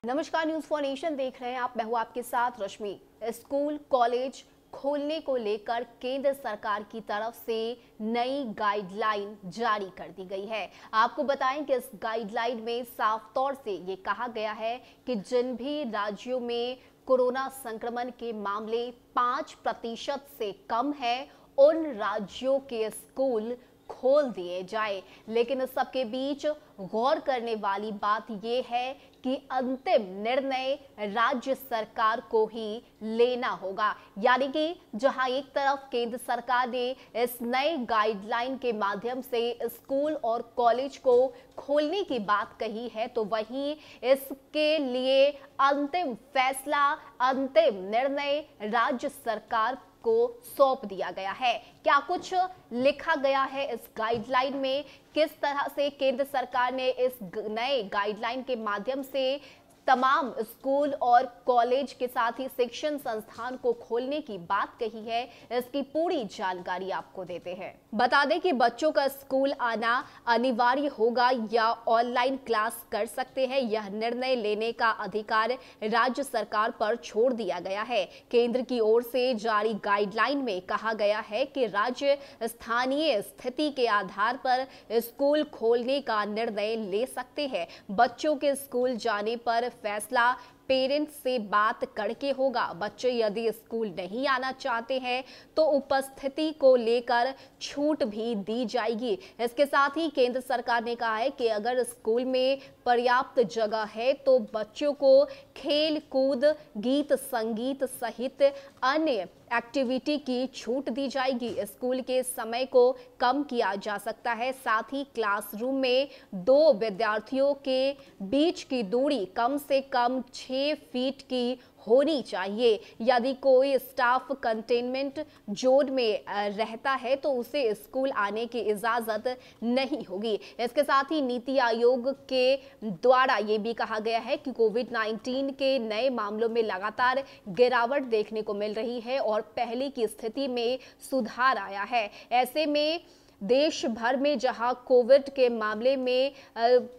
नमस्कार, news for nation देख रहे हैं आप। मैं हूं आपके साथ रश्मि। स्कूल कॉलेज खोलने को लेकर केंद्र सरकार की तरफ से नई गाइडलाइन जारी कर दी गई है। आपको बताएं कि इस गाइडलाइन में साफ तौर से ये कहा गया है कि जिन भी राज्यों में कोरोना संक्रमण के मामले 5% से कम है, उन राज्यों के स्कूल खोल दिए जाए। लेकिन इस सबके बीच गौर करने वाली बात यह है कि अंतिम निर्णय राज्य सरकार को ही लेना होगा। यानी कि जहां एक तरफ केंद्र सरकार ने इस नए गाइडलाइन के माध्यम से स्कूल और कॉलेज को खोलने की बात कही है, तो वहीं इसके लिए अंतिम फैसला, अंतिम निर्णय राज्य सरकार को सौंप दिया गया है। क्या कुछ लिखा गया है इस गाइडलाइन में, किस तरह से केंद्र सरकार ने इस नए गाइडलाइन के माध्यम से तमाम स्कूल और कॉलेज के साथ ही शिक्षण संस्थान को खोलने की बात कही है, इसकी पूरी जानकारी आपको देते हैं। बता दें कि बच्चों का स्कूल आना अनिवार्य होगा या ऑनलाइन क्लास कर सकते हैं, यह निर्णय लेने का अधिकार राज्य सरकार पर छोड़ दिया गया है। केंद्र की ओर से जारी गाइडलाइन में कहा गया है कि राज्य स्थानीय स्थिति के आधार पर स्कूल खोलने का निर्णय ले सकते हैं। बच्चों के स्कूल जाने पर फैसला पेरेंट्स से बात करके होगा। बच्चे यदि स्कूल नहीं आना चाहते हैं तो उपस्थिति को लेकर छूट भी दी जाएगी। इसके साथ ही केंद्र सरकार ने कहा है कि अगर स्कूल में पर्याप्त जगह है तो बच्चों को खेल कूद, गीत संगीत सहित अन्य एक्टिविटी की छूट दी जाएगी। स्कूल के समय को कम किया जा सकता है। साथ ही क्लासरूम में 2 विद्यार्थियों के बीच की दूरी कम से कम 6 फीट की होनी चाहिए। यदि कोई स्टाफ कंटेनमेंट जोन में रहता है तो उसे स्कूल आने की इजाजत नहीं होगी। इसके साथ ही नीति आयोग के द्वारा ये भी कहा गया है कि कोविड-19 के नए मामलों में लगातार गिरावट देखने को मिल रही है और पहले की स्थिति में सुधार आया है। ऐसे में देश भर में जहां कोविड के मामले में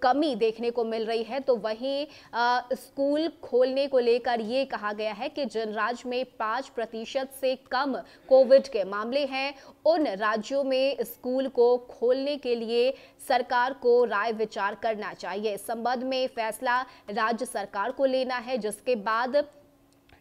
कमी देखने को मिल रही है, तो वहीं स्कूल खोलने को लेकर ये कहा गया है कि जिन राज्य में 5% से कम कोविड के मामले हैं, उन राज्यों में स्कूल को खोलने के लिए सरकार को राय विचार करना चाहिए। इस संबंध में फैसला राज्य सरकार को लेना है, जिसके बाद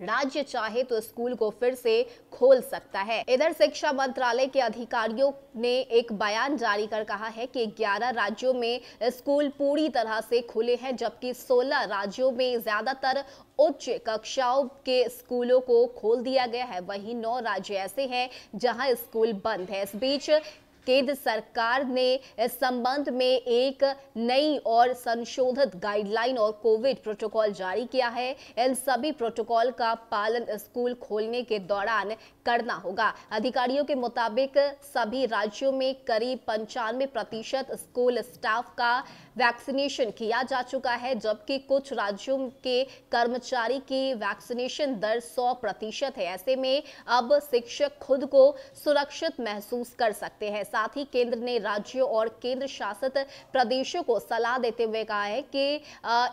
राज्य चाहे तो स्कूल को फिर से खोल सकता है। इधर शिक्षा मंत्रालय के अधिकारियों ने एक बयान जारी कर कहा है कि 11 राज्यों में स्कूल पूरी तरह से खुले हैं, जबकि 16 राज्यों में ज्यादातर उच्च कक्षाओं के स्कूलों को खोल दिया गया है। वहीं 9 राज्य ऐसे हैं जहां स्कूल बंद है। इस बीच केंद्र सरकार ने इस संबंध में एक नई और संशोधित गाइडलाइन और कोविड प्रोटोकॉल जारी किया है। इन सभी प्रोटोकॉल का पालन स्कूल खोलने के दौरान करना होगा। अधिकारियों के मुताबिक सभी राज्यों में करीब 95% स्कूल स्टाफ का वैक्सीनेशन किया जा चुका है, जबकि कुछ राज्यों के कर्मचारी की वैक्सीनेशन दर 100% है। ऐसे में अब शिक्षक खुद को सुरक्षित महसूस कर सकते हैं। साथ ही केंद्र ने राज्यों और केंद्र शासित प्रदेशों को सलाह देते हुए कहा है कि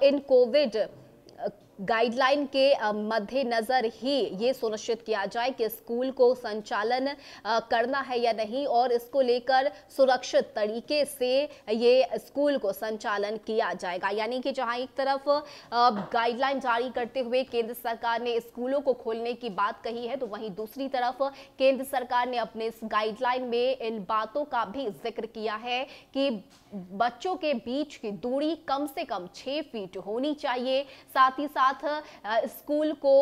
इन कोविड गाइडलाइन के मद्देनजर ही ये सुनिश्चित किया जाए कि स्कूल को संचालन करना है या नहीं, और इसको लेकर सुरक्षित तरीके से ये स्कूल को संचालन किया जाएगा। यानी कि जहां एक तरफ गाइडलाइन जारी करते हुए केंद्र सरकार ने स्कूलों को खोलने की बात कही है, तो वहीं दूसरी तरफ केंद्र सरकार ने अपने इस गाइडलाइन में इन बातों का भी जिक्र किया है कि बच्चों के बीच की दूरी कम से कम 6 फीट होनी चाहिए। साथ ही स्कूल को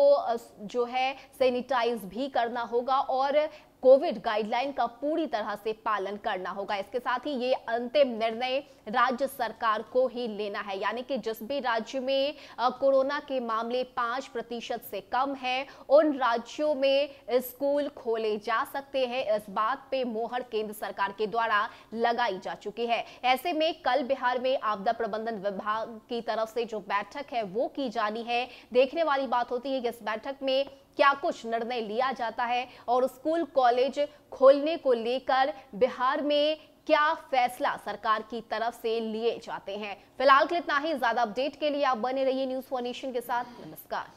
जो है सैनिटाइज भी करना होगा और कोविड गाइडलाइन का पूरी तरह से पालन करना होगा। इसके साथ ही ये अंतिम निर्णय राज्य सरकार को ही लेना है। यानी कि जिस भी राज्य में कोरोना के मामले 5% से कम है, उन राज्यों में स्कूल खोले जा सकते हैं। इस बात पे मोहर केंद्र सरकार के द्वारा लगाई जा चुकी है। ऐसे में कल बिहार में आपदा प्रबंधन विभाग की तरफ से जो बैठक है वो की जानी है। देखने वाली बात होती है कि इस बैठक में क्या कुछ निर्णय लिया जाता है और स्कूल कॉलेज खोलने को लेकर बिहार में क्या फैसला सरकार की तरफ से लिए जाते हैं। फिलहाल के लिए इतना ही। ज्यादा अपडेट के लिए आप बने रहिए न्यूज़4 नेशन के साथ। नमस्कार।